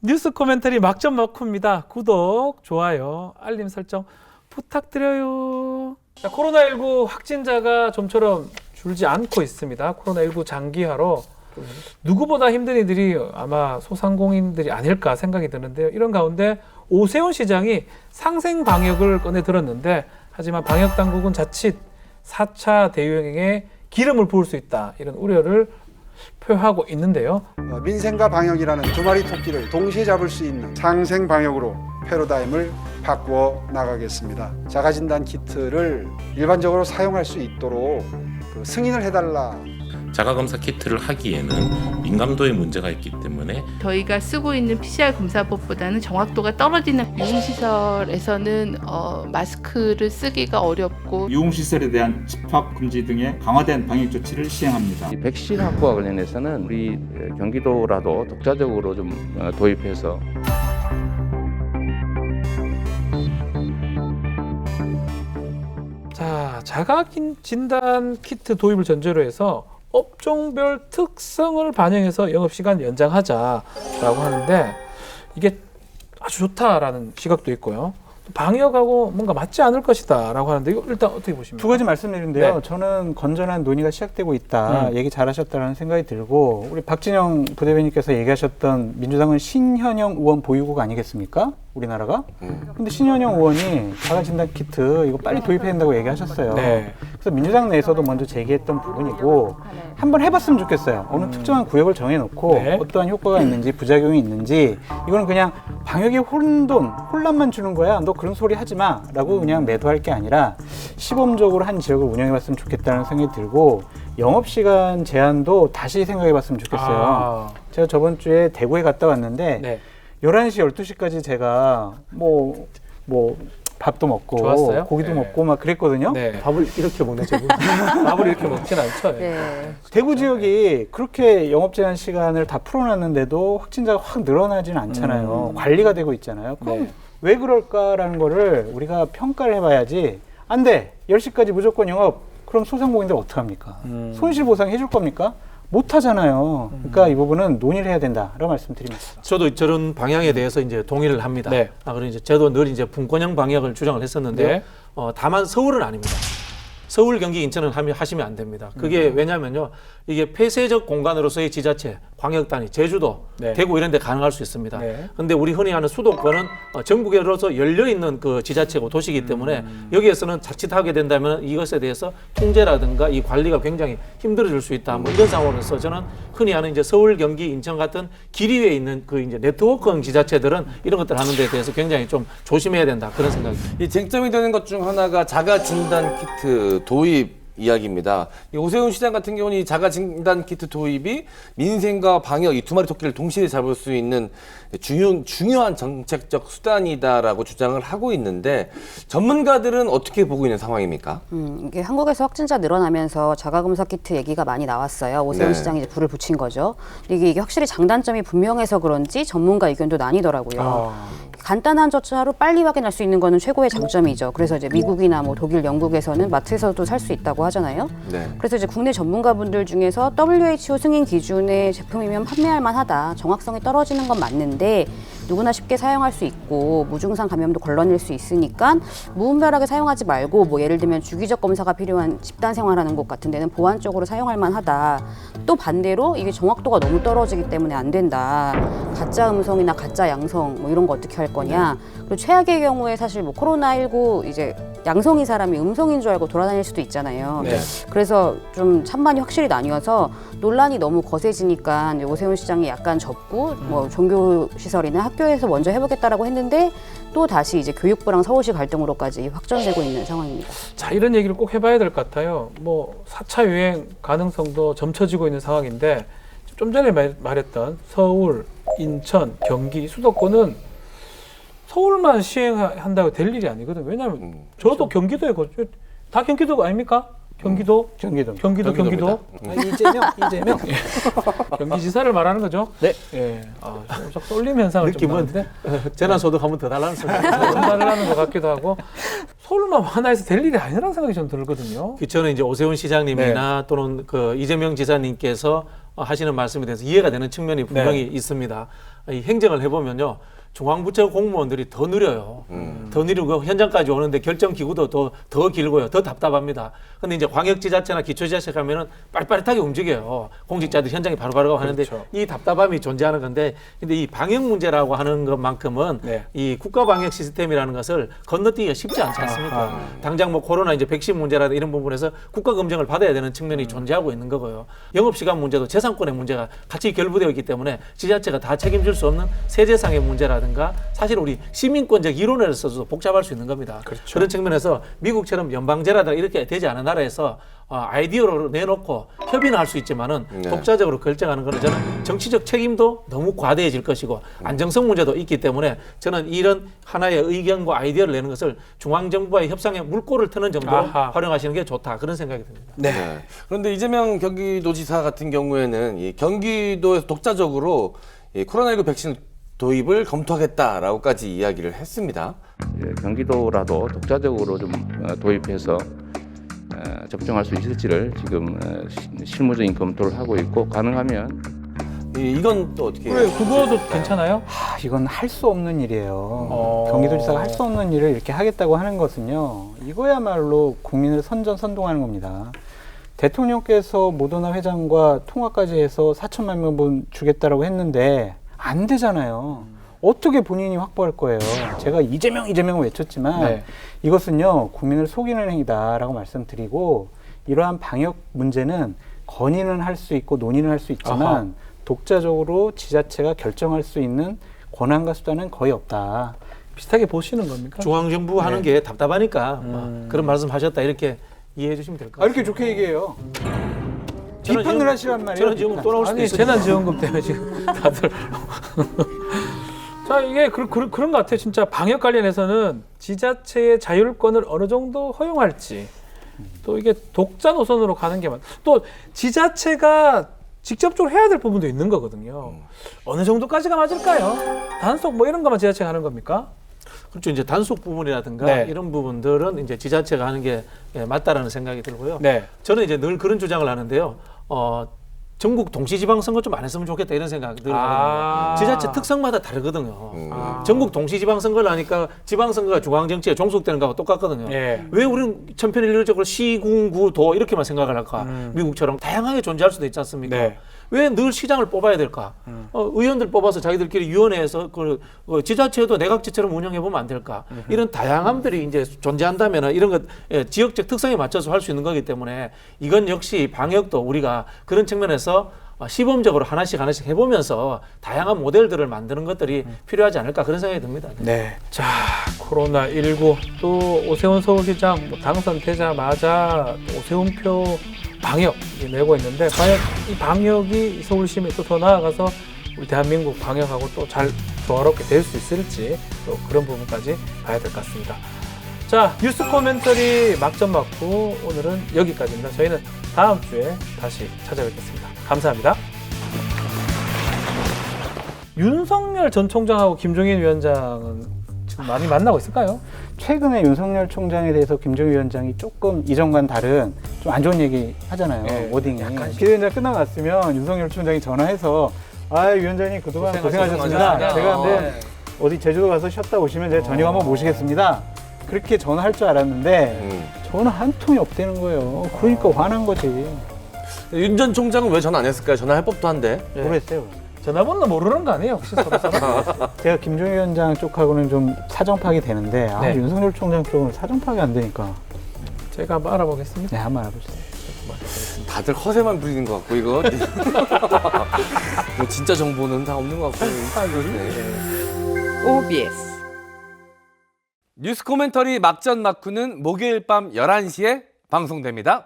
뉴스 코멘터리 막점 막후입니다. 구독, 좋아요, 알림 설정 부탁드려요. 자, 코로나19 확진자가 좀처럼 줄지 않고 있습니다. 코로나19 장기화로 누구보다 힘든 이들이 아마 소상공인들이 아닐까 생각이 드는데요. 이런 가운데 오세훈 시장이 상생 방역을 꺼내 들었는데, 하지만 방역 당국은 자칫 4차 대유행에 기름을 부을 수 있다, 이런 우려를 표하고 있는데요. 민생과 방역이라는 두 마리 토끼를 동시에 잡을 수 있는 상생 방역으로 패러다임을 바꾸어 나가겠습니다. 자가진단 키트를 일반적으로 사용할 수 있도록 승인을 해달라. 자가검사 키트를 하기에는 민감도에 문제가 있기 때문에 저희가 쓰고 있는 PCR 검사법보다는 정확도가 떨어지는 유흥시설에서는 마스크를 쓰기가 어렵고, 유흥시설에 대한 집합 금지 등의 강화된 방역 조치를 시행합니다. 이 백신 확보와 관련해서는 우리 경기도라도 독자적으로 좀 도입해서 자, 자가진단 키트 도입을 전제로 해서 업종별 특성을 반영해서 영업시간 연장하자라고 하는데, 이게 아주 좋다라는 시각도 있고요. 방역하고 뭔가 맞지 않을 것이다라고 하는데, 이거 일단 어떻게 보십니까? 두 가지 말씀드리는데요. 네. 저는 건전한 논의가 시작되고 있다. 얘기 잘하셨다는 생각이 들고, 우리 박진영 부대변인께서 얘기하셨던 민주당은 신현영 의원 보유국 아니겠습니까? 우리나라가. 근데 신현영 의원이 자가진단 키트 이거 빨리 도입해야 된다고 얘기하셨어요. 네. 그래서 민주당 내에서도 먼저 제기했던 부분이고, 한번 해봤으면 좋겠어요. 어느 특정한 구역을 정해놓고 네. 어떠한 효과가 있는지, 부작용이 있는지, 이거는 그냥 방역에 혼란만 주는 거야, 너 그런 소리 하지 마 라고 그냥 매도할 게 아니라 시범적으로 한 지역을 운영해봤으면 좋겠다는 생각이 들고, 영업시간 제한도 다시 생각해봤으면 좋겠어요. 제가 저번 주에 대구에 갔다 왔는데 네. 11시, 12시까지 제가 밥도 먹고 좋았어요? 고기도 네. 먹고 막 그랬거든요. 네. 밥을 이렇게 먹네, 지금. 밥을 이렇게 먹진 않죠. 네. 대구 지역이 그렇게 영업 제한 시간을 다 풀어놨는데도 확진자가 확 늘어나지는 않잖아요. 관리가 되고 있잖아요. 그럼 네. 왜 그럴까라는 거를 우리가 평가를 해봐야지. 안 돼, 10시까지 무조건 영업. 그럼 소상공인들 어떡합니까? 손실보상 해줄 겁니까? 못 하잖아요. 그러니까 이 부분은 논의를 해야 된다라고 말씀드립니다. 저도 저런 방향에 대해서 이제 동의를 합니다. 네. 그리고 이제 저도 늘 이제 분권형 방역을 주장을 했었는데요. 네. 다만 서울은 아닙니다. 서울, 경기, 인천은 하시면 안 됩니다. 그게 왜냐면요, 이게 폐쇄적 공간으로서의 지자체, 광역단위, 제주도, 네. 대구 이런 데 가능할 수 있습니다. 네. 근데 우리 흔히 하는 수도권은 전국으로서 열려있는 그 지자체고 도시이기 때문에 여기에서는 자칫하게 된다면 이것에 대해서 통제라든가 이 관리가 굉장히 힘들어질 수 있다. 뭐 이런 상황으로서 저는 흔히 하는 이제 서울, 경기, 인천 같은 길 위에 있는 그 이제 네트워크형 지자체들은 이런 것들 하는 데 대해서 굉장히 좀 조심해야 된다. 그런 생각입니다. 이 쟁점이 되는 것 중 하나가 자가 진단 키트 도입 이야기입니다. 이 오세훈 시장 같은 경우는 이 자가 진단 키트 도입이 민생과 방역 이 두 마리 토끼를 동시에 잡을 수 있는 중요한 정책적 수단이다라고 주장을 하고 있는데, 전문가들은 어떻게 보고 있는 상황입니까? 이게 한국에서 확진자 늘어나면서 자가검사 키트 얘기가 많이 나왔어요. 오세훈 네. 시장이 이제 불을 붙인 거죠. 근데 이게 확실히 장단점이 분명해서 그런지 전문가 의견도 나뉘더라고요. 간단한 절차로 빨리 확인할 수 있는 거는 최고의 장점이죠. 그래서 이제 미국이나 뭐 독일, 영국에서는 마트에서도 살 수 있다고 하잖아요. 네. 그래서 이제 국내 전문가분들 중에서 WHO 승인 기준의 제품이면 판매할 만하다, 정확성이 떨어지는 건 맞는데 누구나 쉽게 사용할 수 있고 무증상 감염도 걸러낼 수 있으니까 무분별하게 사용하지 말고, 뭐 예를 들면 주기적 검사가 필요한 집단 생활하는 곳 같은 데는 보완적으로 사용할 만하다. 또 반대로 이게 정확도가 너무 떨어지기 때문에 안 된다. 가짜 음성이나 가짜 양성 뭐 이런 거 어떻게 할 거냐. 그리고 최악의 경우에 사실 뭐 코로나19 이제 양성인 사람이 음성인 줄 알고 돌아다닐 수도 있잖아요. 네. 그래서 좀 찬반이 확실히 나뉘어서 논란이 너무 거세지니까 이제 오세훈 시장이 약간 접고 뭐 종교시설이나 학교에서 먼저 해보겠다라고 했는데, 또 다시 이제 교육부랑 서울시 갈등으로까지 확전되고 있는 상황입니다. 자, 이런 얘기를 꼭 해봐야 될 것 같아요. 뭐 4차 유행 가능성도 점쳐지고 있는 상황인데, 좀 전에 말했던 서울, 인천, 경기, 수도권은 서울만 시행한다고 될 일이 아니거든요. 왜냐하면 저도 경기도에 다 경기도가 아닙니까? 경기도? 경기도. 경기도. 경기도입니다. 이재명. 경기지사를 말하는 거죠? 네. 예. 좀 쏠림 현상을 좀 느낌은 나는데 재난소득 한번 더 달라는 소리. 전달하는 것 같기도 하고 서울만 하나에서 될 일이 아니라는 생각이 좀 들거든요. 저는 이제 오세훈 시장님이나 또는 그 이재명 지사님께서 하시는 말씀에 대해서 이해가 되는 측면이 분명히 있습니다. 이 행정을 해보면요. 중앙부처 공무원들이 더 느려요. 더 느리고 현장까지 오는데 결정 기구도 더 길고요. 더 답답합니다. 근데 이제 광역지자체나 기초지자체 가면은 빠릿빠릿하게 움직여요. 공직자들 현장에 바로바로 가고 하는데 이 답답함이 존재하는 건데 근데 이 방역 문제라고 하는 것만큼은 이 국가 방역 시스템이라는 것을 건너뛰기가 쉽지 않지 않습니까? 당장 뭐 코로나 이제 백신 문제라든 이런 부분에서 국가 검증을 받아야 되는 측면이 존재하고 있는 거고요. 영업시간 문제도 재산권의 문제가 같이 결부되어 있기 때문에 지자체가 다 책임질 수 없는 세제상의 문제라든가 사실 우리 시민권적 이론에서도 복잡할 수 있는 겁니다. 그런 측면에서 미국처럼 연방제라든가 이렇게 되지 않은 나라에서 아이디어로 내놓고 협의는 할 수 있지만은 독자적으로 결정하는 것은 저는 정치적 책임도 너무 과대해질 것이고 안정성 문제도 있기 때문에 저는 이런 하나의 의견과 아이디어를 내는 것을 중앙정부와의 협상에 물꼬를 트는 정도로 활용하시는 게 좋다 그런 생각이 듭니다. 네. 그런데 이재명 경기도지사 같은 경우에는 이 경기도에서 독자적으로 이 코로나19 백신 도입을 검토하겠다라고까지 이야기를 했습니다. 경기도라도 독자적으로 좀 도입해서 접종할 수 있을지를 지금 실무적인 검토를 하고 있고 가능하면 이건 또 어떻게? 그래, 그거도 괜찮아요? 이건 할 수 없는 일이에요. 경기도지사가 할 수 없는 일을 이렇게 하겠다고 하는 것은요. 이거야말로 국민을 선전선동하는 겁니다. 대통령께서 모더나 회장과 통화까지 해서 4천만 명분 주겠다라고 했는데 안 되잖아요. 어떻게 본인이 확보할 거예요? 제가 이재명 외쳤지만 이것은요 국민을 속이는 행위다라고 말씀드리고 이러한 방역 문제는 건의는 할 수 있고 논의는 할 수 있지만 독자적으로 지자체가 결정할 수 있는 권한과 수단은 거의 없다. 비슷하게 보시는 겁니까? 중앙정부 하는 게 답답하니까 그런 말씀하셨다 이렇게 이해해 주시면 될 것 같습니다. 이렇게 좋게 얘기해요. 비판을 하시란 말이에요. 저는 지금 또 나올 수도 아니 있어요. 재난지원금 때문에 지금 다들 자 이게 그런 것 같아요. 진짜 방역 관련해서는 지자체의 자율권을 어느 정도 허용할지 또 이게 독자 노선으로 가는 게 또 지자체가 직접적으로 해야 될 부분도 있는 거거든요. 어느 정도까지가 맞을까요? 단속 뭐 이런 것만 지자체가 하는 겁니까? 그렇죠. 이제 단속 부분이라든가 이런 부분들은 이제 지자체가 하는 게 맞다라는 생각이 들고요. 저는 이제 늘 그런 주장을 하는데요. 전국 동시지방선거 좀 안 했으면 좋겠다 이런 생각 늘 하거든요. 지자체 특성마다 다르거든요. 전국 동시지방선거를 하니까 지방선거가 중앙정치에 종속되는 거하고 똑같거든요. 왜 우리는 천편일률적으로 시, 군, 구, 도 이렇게만 생각을 할까? 미국처럼 다양하게 존재할 수도 있지 않습니까? 왜 늘 시장을 뽑아야 될까? 의원들 뽑아서 자기들끼리 위원회에서 지자체도 내각제처럼 운영해보면 안 될까? 이런 다양함들이 이제 존재한다면 이런 것 지역적 특성에 맞춰서 할 수 있는 거기 때문에 이건 역시 방역도 우리가 그런 측면에서 시범적으로 하나씩 해보면서 다양한 모델들을 만드는 것들이 필요하지 않을까 그런 생각이 듭니다. 자, 코로나19 또 오세훈 서울시장 당선되자마자 오세훈표 방역 내고 있는데 과연 이 방역이 서울시민 또 더 나아가서 우리 대한민국 방역하고 또 잘 조화롭게 될 수 있을지 또 그런 부분까지 봐야 될 것 같습니다. 자, 뉴스 코멘터리 막점 맞고 오늘은 여기까지입니다. 저희는 다음 주에 다시 찾아뵙겠습니다. 감사합니다. 윤석열 전 총장하고 김종인 위원장은 지금 많이 만나고 있을까요? 최근에 윤석열 총장에 대해서 김종인 위원장이 조금 이전과는 다른 좀 안 좋은 얘기 하잖아요. 워딩이. 비대위원장 끝나갔으면 윤석열 총장이 전화해서 위원장님 그동안 고생하셨습니다. 제가 한번 어디 제주도 가서 쉬었다 오시면 제가 저녁 한번 모시겠습니다. 그렇게 전화할 줄 알았는데 전화 한 통이 없다는 거예요. 그러니까 화난 거지. 윤 전 총장은 왜 전화 안 했을까요? 전화할 법도 한데. 모르겠어요. 전화번호 모르는 거 아니에요? 혹시 서로? 제가 김종인 위원장 쪽하고는 좀 사정 파악이 되는데 윤석열 총장 쪽은 사정 파악이 안 되니까. 제가 한번 알아보겠습니다. 네, 한번 알아보세요. 다들 허세만 부리는 것 같고 이거 뭐 진짜 정보는 다 없는 것 같고. OBS 뉴스 코멘터리 막전 막후는 목요일 밤 11시에 방송됩니다.